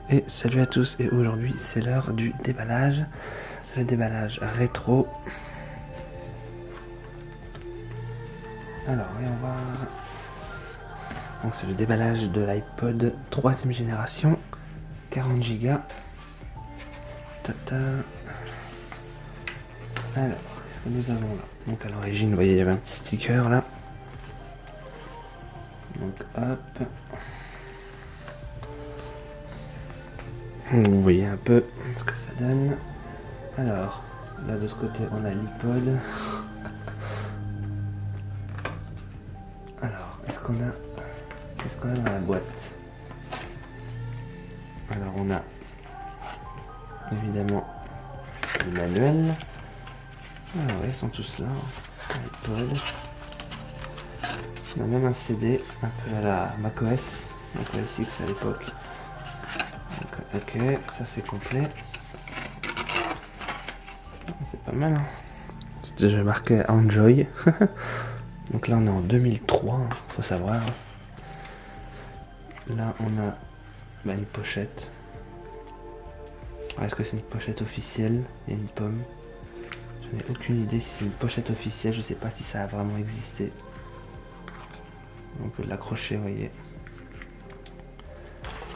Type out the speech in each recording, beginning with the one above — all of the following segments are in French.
Et salut à tous, et aujourd'hui c'est l'heure du déballage, le déballage rétro. Alors, et on va... Donc c'est le déballage de l'iPod 3ème génération, 40 Go. Tata. Alors, qu'est-ce que nous avons là? Donc à l'origine, vous voyez, il y avait un petit sticker là. Donc hop. Vous voyez un peu ce que ça donne. Alors, là de ce côté on a l'iPod. Alors, qu'est-ce qu'on a dans la boîte? Alors on a évidemment le manuel. Alors ils sont tous là. L'iPod. On a même un CD, un peu à la macOS X à l'époque. Ok, ça c'est complet. C'est pas mal. Hein. C'est déjà marqué Enjoy. Donc là on est en 2003, hein, faut savoir. Là on a une pochette. Est-ce que c'est une pochette officielle? Il y a une pomme. Je n'ai aucune idée si c'est une pochette officielle, je sais pas si ça a vraiment existé. On peut l'accrocher, vous voyez.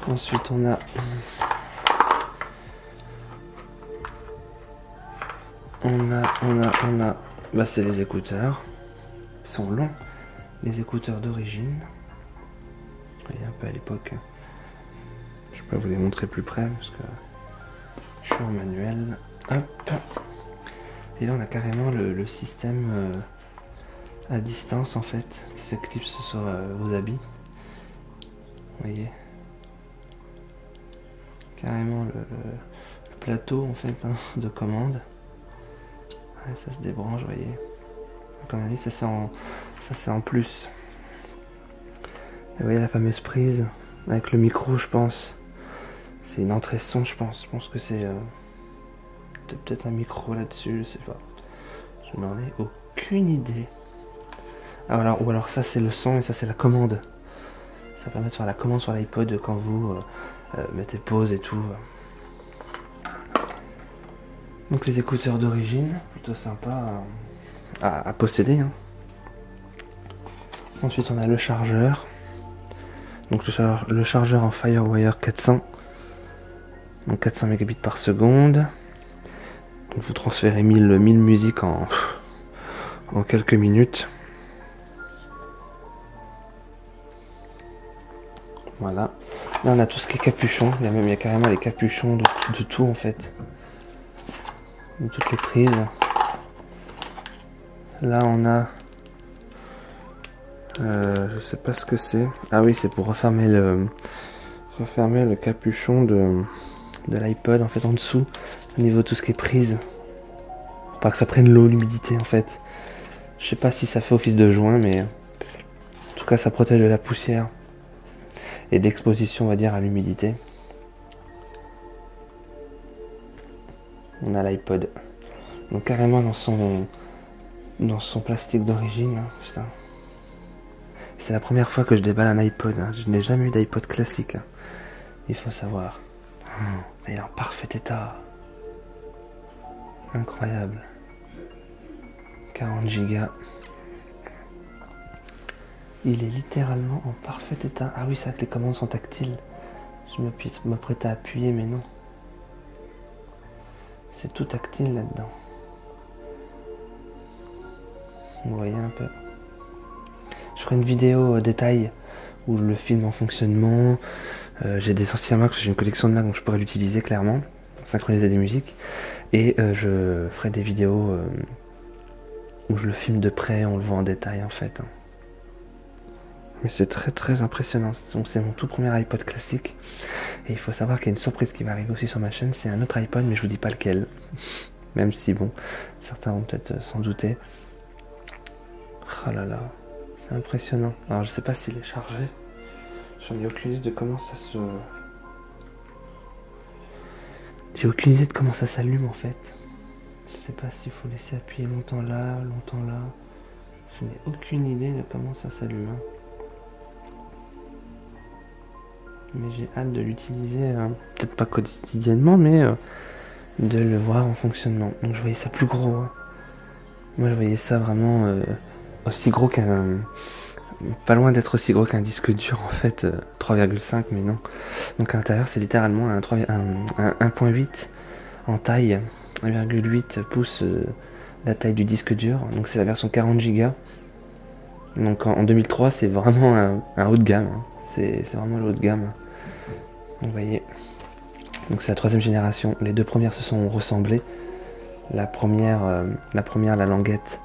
Ensuite on a c'est les écouteurs. Ils sont longs, les écouteurs d'origine. Vous voyez un peu à l'époque. Je peux vous les montrer plus près parce que je suis en manuel. Hop. Et là on a carrément le système à distance en fait, qui se clipse sur vos habits. Vous voyez. Carrément le plateau en fait hein, de commande. Ouais, ça se débranche, vous voyez. Comme on dit, ça c'est en plus. Et vous voyez la fameuse prise avec le micro, je pense. C'est une entrée son, je pense. Je pense que c'est peut-être un micro là-dessus, je sais pas. Je n'en ai aucune idée. Ah, ou alors ça c'est le son et ça c'est la commande. Ça permet de faire la commande sur l'iPod quand vous mettez pause et tout. Donc les écouteurs d'origine, plutôt sympa à posséder. Hein. Ensuite on a le chargeur. Donc le chargeur en Firewire 400. Donc 400 mégabits par seconde. Donc vous transférez 1000 musiques en quelques minutes. Voilà. Là on a tout ce qui est capuchon. Il y a carrément les capuchons de tout en fait. De toutes les prises. Là on a je sais pas ce que c'est. Ah oui, c'est pour refermer le capuchon de l'iPod en fait en dessous, au niveau de tout ce qui est prise. Pour pas que ça prenne l'eau, l'humidité en fait. Je sais pas si ça fait office de joint, mais en tout cas ça protège de la poussière et d'exposition on va dire à l'humidité. On a l'iPod. Donc carrément dans son plastique d'origine. Hein, putain. C'est la première fois que je déballe un iPod. Hein. Je n'ai jamais eu d'iPod classique. Hein. Il faut savoir. Il est en parfait état. Incroyable. 40 Go. Il est littéralement en parfait état. Ah oui, c'est vrai que les commandes sont tactiles. Je m'apprête à appuyer, mais non. C'est tout tactile là-dedans. Vous voyez un peu. Je ferai une vidéo détail où je le filme en fonctionnement. J'ai des anciens Macs, j'ai une collection de Macs donc je pourrais l'utiliser clairement, synchroniser des musiques. Et je ferai des vidéos où je le filme de près, on le voit en détail en fait. Mais c'est très très impressionnant. Donc c'est mon tout premier iPod classique. Et il faut savoir qu'il y a une surprise qui va arriver aussi sur ma chaîne. C'est un autre iPod mais je vous dis pas lequel. Même si bon, certains vont peut-être s'en douter. Oh là là, c'est impressionnant. Alors je sais pas s'il est chargé. J'en ai aucune idée de comment ça se... J'ai aucune idée de comment ça s'allume en fait. Je sais pas s'il faut laisser appuyer longtemps là, longtemps là. Je n'ai aucune idée de comment ça s'allume. mais j'ai hâte de l'utiliser, peut-être pas quotidiennement, mais de le voir en fonctionnement. Donc je voyais ça plus gros, hein. Moi je voyais ça vraiment aussi gros qu'un... Pas loin d'être aussi gros qu'un disque dur en fait, 3,5 mais non. Donc à l'intérieur c'est littéralement un 1.8 en taille, 1,8 pouces la taille du disque dur. Donc c'est la version 40 Go. Donc en 2003 c'est vraiment un haut de gamme, hein. C'est vraiment le haut de gamme. Donc vous voyez, donc c'est la troisième génération. Les deux premières se sont ressemblées. La première, la languette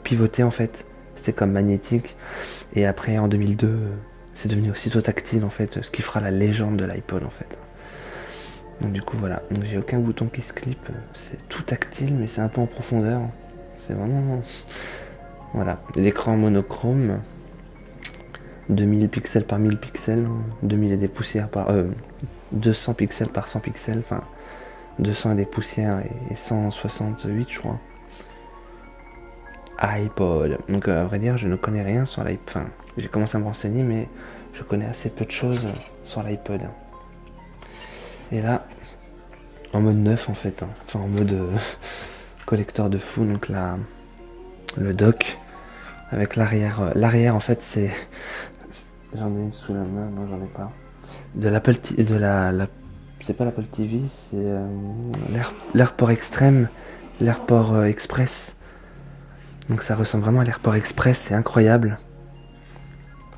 pivotée en fait, c'était comme magnétique. Et après en 2002, c'est devenu aussitôt tactile en fait, ce qui fera la légende de l'iPod en fait. Donc du coup voilà, donc j'ai aucun bouton qui se clip, c'est tout tactile mais c'est un peu en profondeur. C'est vraiment... Voilà, l'écran monochrome, 2000 pixels par 1000 pixels, 2000 et des poussières par... 200 pixels par 100 pixels, enfin 200 et des poussières et 168 je crois. iPod. Donc à vrai dire je ne connais rien sur l'iPod. Enfin j'ai commencé à me renseigner mais je connais assez peu de choses sur l'iPod. Et là en mode neuf en fait, hein. Enfin en mode collecteur de fou. Donc là le dock avec l'arrière. L'arrière en fait c'est... J'en ai une sous la main, non j'en ai pas. De l'Apple c'est pas l'Apple TV, c'est l'AirPort Extreme, l'AirPort Express. Donc ça ressemble vraiment à l'AirPort Express, c'est incroyable.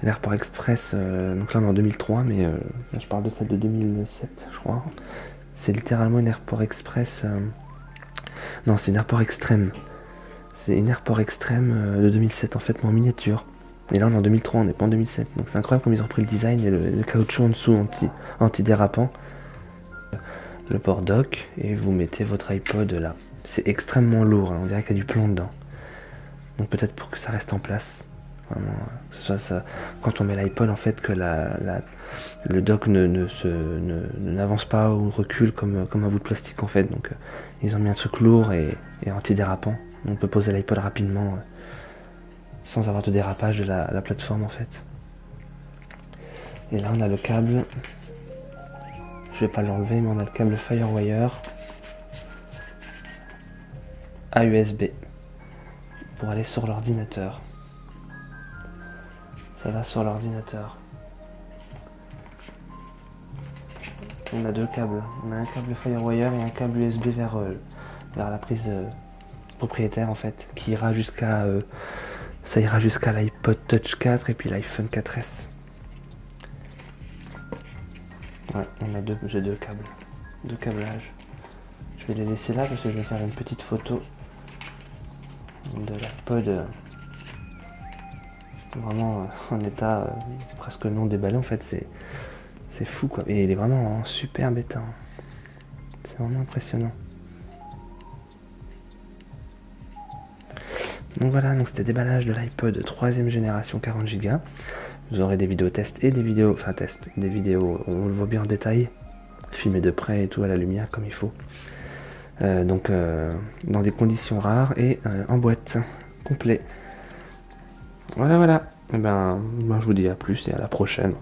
L'AirPort Express, donc là on est en 2003, mais là, je parle de celle de 2007 je crois. C'est littéralement une AirPort Express. Non, c'est une AirPort Extreme. C'est une AirPort Extreme de 2007 en fait, mais en miniature. Et là on est en 2003, on n'est pas en 2007. Donc c'est incroyable comme ils ont repris le design et le caoutchouc en dessous anti-dérapant. Le port dock et vous mettez votre iPod là. C'est extrêmement lourd, hein, on dirait qu'il y a du plomb dedans. Donc peut-être pour que ça reste en place. Vraiment, que ce soit ça. Quand on met l'iPod en fait que le dock n'avance pas ou recule comme un bout de plastique en fait. Donc ils ont mis un truc lourd et anti-dérapant. Donc on peut poser l'iPod rapidement sans avoir de dérapage de la plateforme en fait. Et là on a le câble. Je vais pas l'enlever, mais on a le câble Firewire à USB pour aller sur l'ordinateur. Ça va sur l'ordinateur. On a deux câbles. On a un câble Firewire et un câble USB vers la prise propriétaire en fait, qui ira jusqu'à ça ira jusqu'à l'iPod Touch 4 et puis l'iPhone 4S. Ouais, j'ai deux câbles, deux câblages. Je vais les laisser là parce que je vais faire une petite photo de l'iPod vraiment en état presque non déballé en fait. C'est fou quoi. Et il est vraiment en super bêta. C'est vraiment impressionnant. Donc voilà, donc c'était déballage de l'iPod 3ème génération 40 Go. Vous aurez des vidéos tests et des vidéos, enfin tests, des vidéos, on le voit bien en détail, filmé de près et tout à la lumière comme il faut. Donc dans des conditions rares et en boîte, complet. Voilà. Et ben, moi je vous dis à plus et à la prochaine.